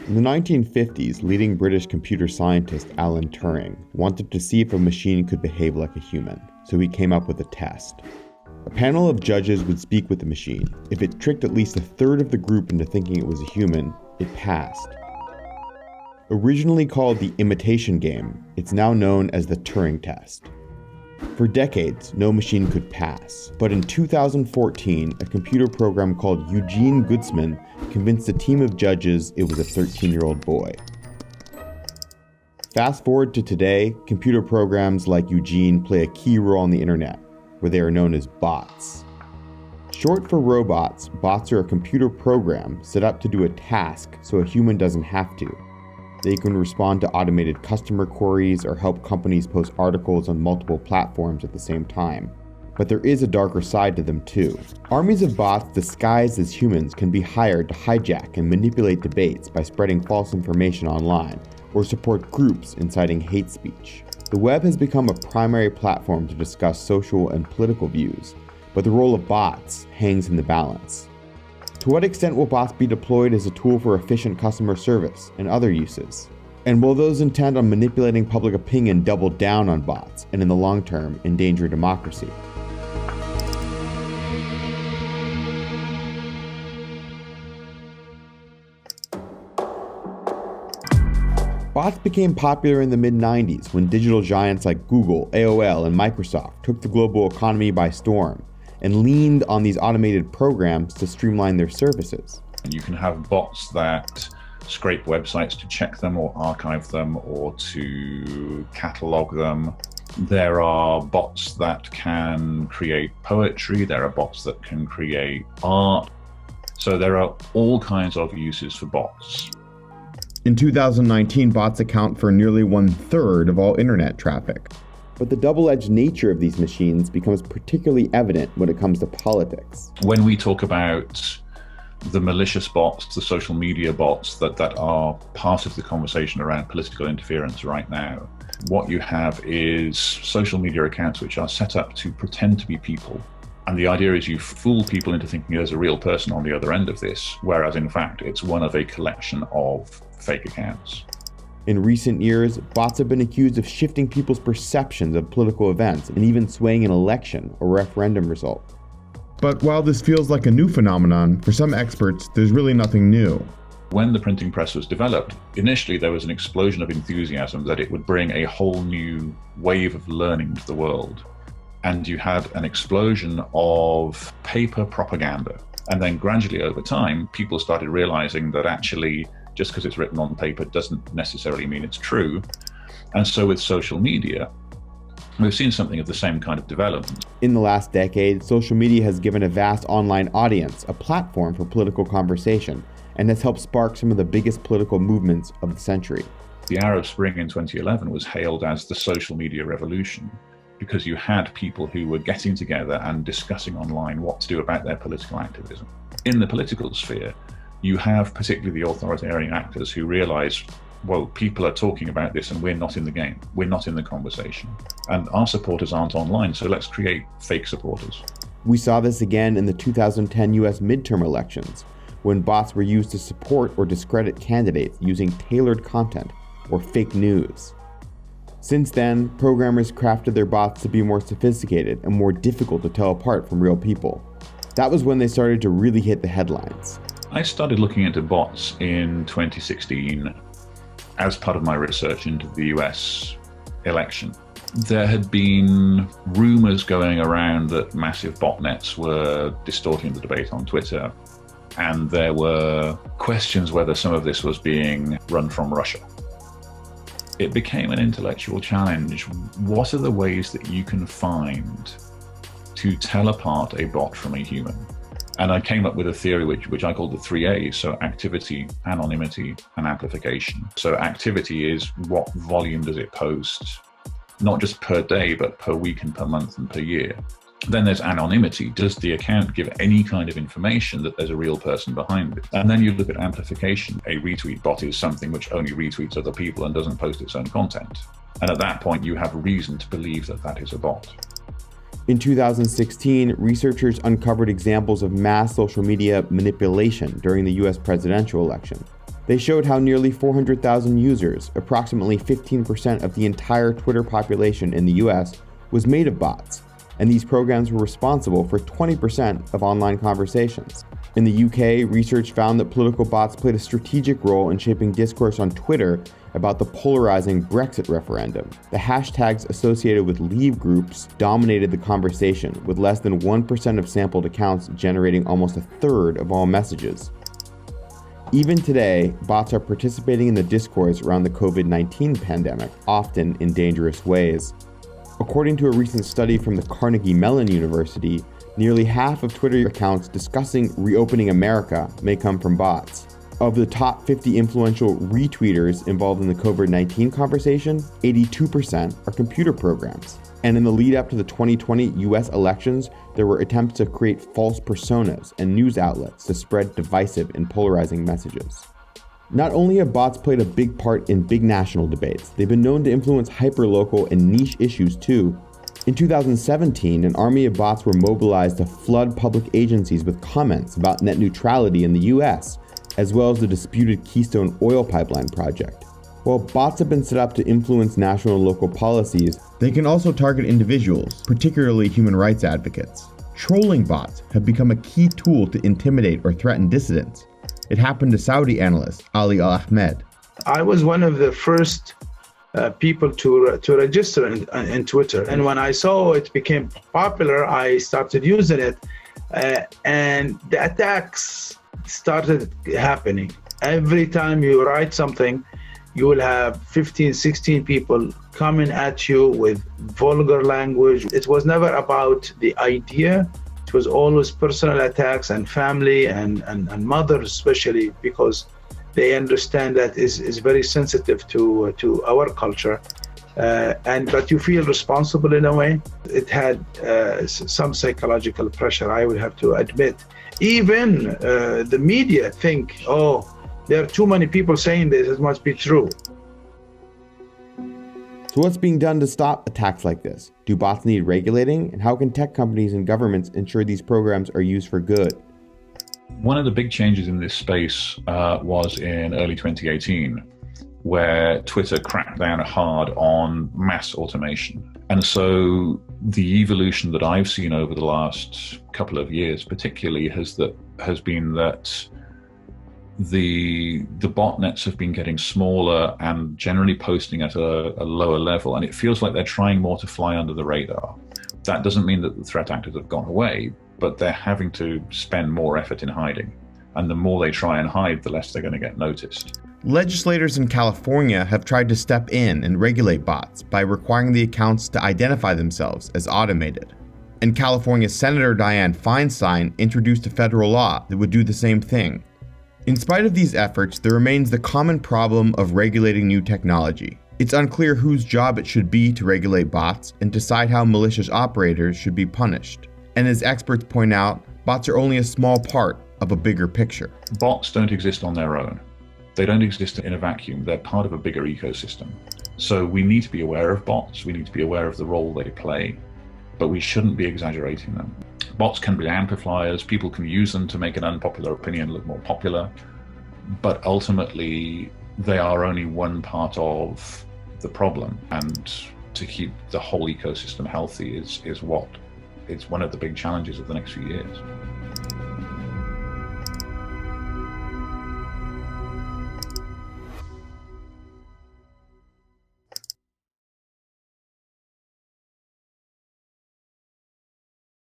In the 1950s, leading British computer scientist Alan Turing wanted to see if a machine could behave like a human, so he came up with a test. A panel of judges would speak with the machine. If it tricked at least a third of the group into thinking it was a human, it passed. Originally called the imitation game, it's now known as the Turing test. For decades, no machine could pass, but in 2014, a computer program called Eugene Goodsman convinced a team of judges it was a 13-year-old boy. Fast forward to today, computer programs like Eugene play a key role on the internet, where they are known as bots. Short for robots, bots are a computer program set up to do a task so a human doesn't have to. They can respond to automated customer queries or help companies post articles on multiple platforms at the same time. But there is a darker side to them too. Armies of bots disguised as humans can be hired to hijack and manipulate debates by spreading false information online or support groups inciting hate speech. The web has become a primary platform to discuss social and political views, but the role of bots hangs in the balance. To what extent will bots be deployed as a tool for efficient customer service and other uses? And will those intent on manipulating public opinion double down on bots and in the long term endanger democracy? Bots became popular in the mid-90s when digital giants like Google, AOL, and Microsoft took the global economy by storm and leaned on these automated programs to streamline their services. You can have bots that scrape websites to check them or archive them or to catalog them. There are bots that can create poetry. There are bots that can create art. So there are all kinds of uses for bots. In 2019, bots account for nearly 1/3 of all internet traffic. But the double-edged nature of these machines becomes particularly evident when it comes to politics. When we talk about the malicious bots, the social media bots that are part of the conversation around political interference right now, what you have is social media accounts which are set up to pretend to be people. And the idea is you fool people into thinking there's a real person on the other end of this, whereas in fact it's one of a collection of fake accounts. In recent years, bots have been accused of shifting people's perceptions of political events and even swaying an election or referendum result. But while this feels like a new phenomenon, for some experts, there's really nothing new. When the printing press was developed, initially there was an explosion of enthusiasm that it would bring a whole new wave of learning to the world. And you had an explosion of paper propaganda. And then gradually over time, people started realizing that actually, just because it's written on paper doesn't necessarily mean it's true. And so with social media, we've seen something of the same kind of development. In the last decade, social media has given a vast online audience a platform for political conversation and has helped spark some of the biggest political movements of the century. The Arab Spring in 2011 was hailed as the social media revolution because you had people who were getting together and discussing online what to do about their political activism. In the political sphere, you have particularly the authoritarian actors who realize, well, people are talking about this and we're not in the game. We're not in the conversation. And our supporters aren't online, so let's create fake supporters. We saw this again in the 2010 US midterm elections, when bots were used to support or discredit candidates using tailored content or fake news. Since then, programmers crafted their bots to be more sophisticated and more difficult to tell apart from real people. That was when they started to really hit the headlines. I started looking into bots in 2016 as part of my research into the US election. There had been rumors going around that massive botnets were distorting the debate on Twitter, and there were questions whether some of this was being run from Russia. It became an intellectual challenge. What are the ways that you can find to tell apart a bot from a human? And I came up with a theory which I called the 3A's, so activity, anonymity, and amplification. So activity is what volume does it post, not just per day, but per week and per month and per year. Then there's anonymity. Does the account give any kind of information that there's a real person behind it? And then you look at amplification. A retweet bot is something which only retweets other people and doesn't post its own content. And at that point, you have reason to believe that that is a bot. In 2016, researchers uncovered examples of mass social media manipulation during the US presidential election. They showed how nearly 400,000 users, approximately 15% of the entire Twitter population in the US, was made of bots, and these programs were responsible for 20% of online conversations. In the UK, research found that political bots played a strategic role in shaping discourse on Twitter about the polarizing Brexit referendum. The hashtags associated with Leave groups dominated the conversation, with less than 1% of sampled accounts generating almost a third of all messages. Even today, bots are participating in the discourse around the COVID-19 pandemic, often in dangerous ways. According to a recent study from the Carnegie Mellon University, nearly half of Twitter accounts discussing reopening America may come from bots. Of the top 50 influential retweeters involved in the COVID-19 conversation, 82% are computer programs. And in the lead up to the 2020 US elections, there were attempts to create false personas and news outlets to spread divisive and polarizing messages. Not only have bots played a big part in big national debates, they've been known to influence hyperlocal and niche issues too. In 2017, an army of bots were mobilized to flood public agencies with comments about net neutrality in the US, as well as the disputed Keystone oil pipeline project. While bots have been set up to influence national and local policies, they can also target individuals, particularly human rights advocates. Trolling bots have become a key tool to intimidate or threaten dissidents. It happened to Saudi analyst Ali Al-Ahmed. I was one of the first people to register in Twitter. And when I saw it became popular, I started using it. And the attacks started happening. Every time you write something, you will have 15, 16 people coming at you with vulgar language. It was never about the idea. It was always personal attacks and family and mothers especially, because they understand that is very sensitive to our culture. But you feel responsible in a way. It had some psychological pressure, I would have to admit. Even the media think, oh, there are too many people saying this, it must be true. So what's being done to stop attacks like this? Do bots need regulating? And how can tech companies and governments ensure these programs are used for good? One of the big changes in this space was in early 2018, where Twitter cracked down hard on mass automation. And so the evolution that I've seen over the last couple of years particularly has been that the botnets have been getting smaller and generally posting at a lower level, and it feels like they're trying more to fly under the radar. That doesn't mean that the threat actors have gone away, but they're having to spend more effort in hiding. And the more they try and hide, the less they're going to get noticed. Legislators in California have tried to step in and regulate bots by requiring the accounts to identify themselves as automated. And California Senator Dianne Feinstein introduced a federal law that would do the same thing. In spite of these efforts, there remains the common problem of regulating new technology. It's unclear whose job it should be to regulate bots and decide how malicious operators should be punished. And as experts point out, bots are only a small part of a bigger picture. Bots don't exist on their own. They don't exist in a vacuum. They're part of a bigger ecosystem. So we need to be aware of bots. We need to be aware of the role they play, but we shouldn't be exaggerating them. Bots can be amplifiers. People can use them to make an unpopular opinion look more popular, but ultimately they are only one part of the problem. And to keep the whole ecosystem healthy is one of the big challenges of the next few years.